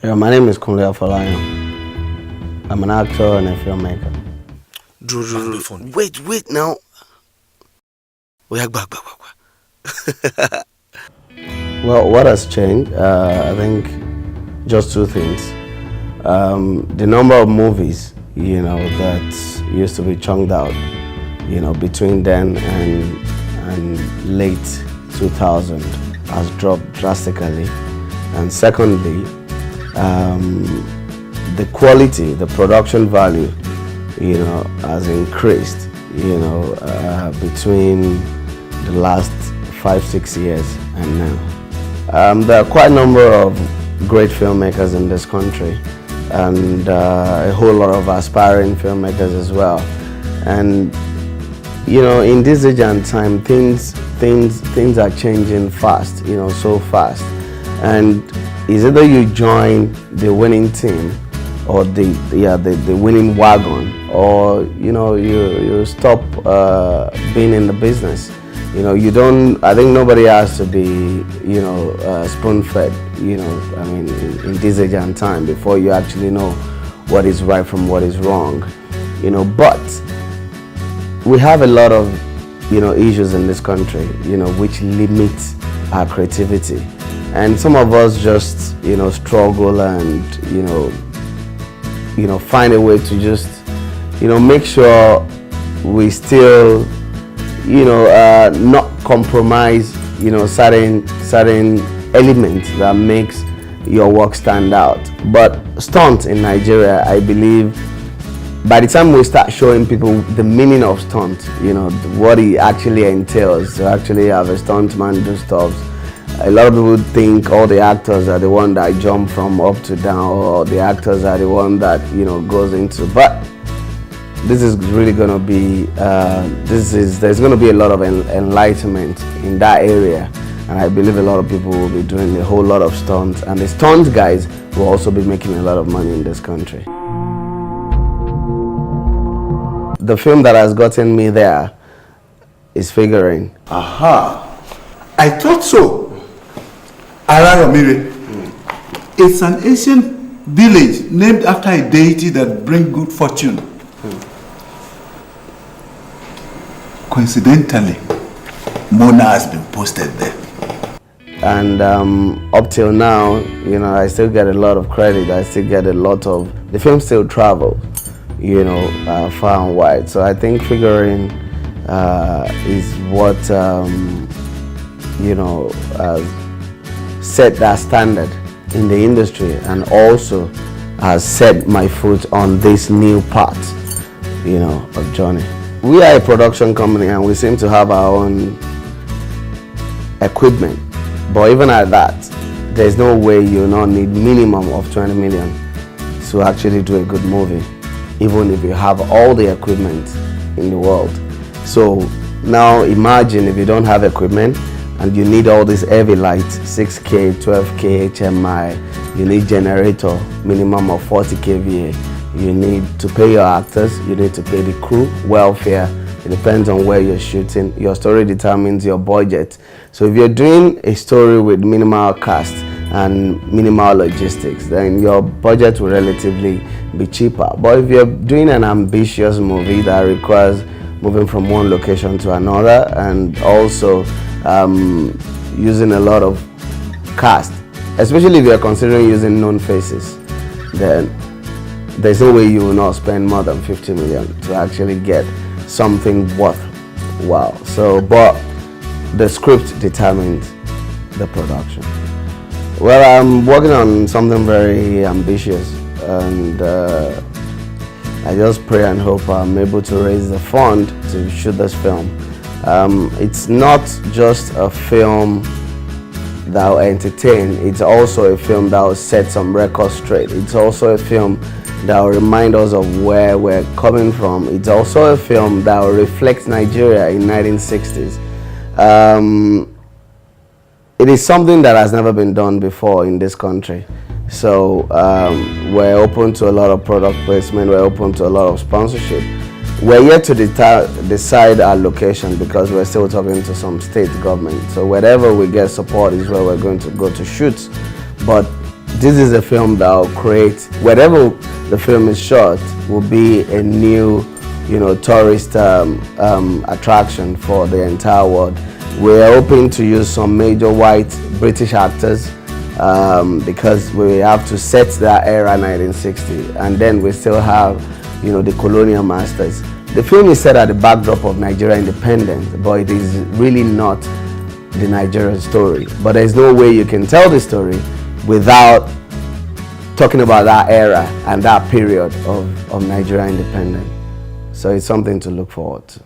Yeah, my name is Kunle Afolayan. I'm an actor and a filmmaker. Wait now. Well, what has changed? I think just two things. The number of movies, that used to be chunked out, between then and late 2000 has dropped drastically. And secondly, the quality, the production value, has increased, between the last 5-6 years and now. There are quite a number of great filmmakers in this country, and a whole lot of aspiring filmmakers as well. And in this age and time, things are changing fast, so fast. And it's either you join the winning team or the winning wagon, or you stop being in the business. I think nobody has to be spoon-fed, in this age and time before you actually know what is right from what is wrong. But we have a lot of issues in this country, which limit our creativity. And some of us just, struggle and, find a way to just, make sure we still, not compromise, certain elements that makes your work stand out. But stunt in Nigeria, I believe, by the time we start showing people the meaning of stunt, what it actually entails to actually have a stuntman do stuff, a lot of people think all the actors are the one that jump from up to down, or the actors are the one that goes into. But this is really going to be there's going to be a lot of enlightenment in that area, and I believe a lot of people will be doing a whole lot of stunts, and the stunt guys will also be making a lot of money in this country. The film that has gotten me there is Figuring. Aha! I thought so. Araromire. It's an ancient village named after a deity that brings good fortune. Coincidentally, Mona has been posted there. And up till now, I still get a lot of credit. I still get a lot of, the film still travels, far and wide. So I think Figuring is what, set that standard in the industry, and also has set my foot on this new path, of journey. We are a production company, and we seem to have our own equipment. But even at that, there's no way you not need minimum of 20 million to actually do a good movie, even if you have all the equipment in the world. So now imagine if you don't have equipment, and you need all these heavy lights, 6K, 12K HMI, you need generator, minimum of 40 kVA, you need to pay your actors, you need to pay the crew, welfare. It depends on where you're shooting. Your story determines your budget. So if you're doing a story with minimal cast and minimal logistics, then your budget will relatively be cheaper. But if you're doing an ambitious movie that requires moving from one location to another, and also using a lot of cast, especially if you're considering using known faces, then there's no way you will not spend more than 50 million to actually get something worthwhile. So, but the script determines the production. Well, I'm working on something very ambitious, and I just pray and hope I'm able to raise the fund to shoot this film. It's not just a film that will entertain, it's also a film that will set some records straight. It's also a film that will remind us of where we're coming from. It's also a film that will reflect Nigeria in 1960s. It is something that has never been done before in this country. So we're open to a lot of product placement, we're open to a lot of sponsorship. We're yet to decide our location because we're still talking to some state government. So wherever we get support is where we're going to go to shoot. But this is a film that will create, wherever the film is shot, will be a new, tourist attraction for the entire world. We're hoping to use some major white British actors because we have to set that era 1960, and then we still have, the colonial masters. The film is set at the backdrop of Nigerian independence, but it is really not the Nigerian story. But there's no way you can tell the story without talking about that era and that period of Nigerian independence. So it's something to look forward to.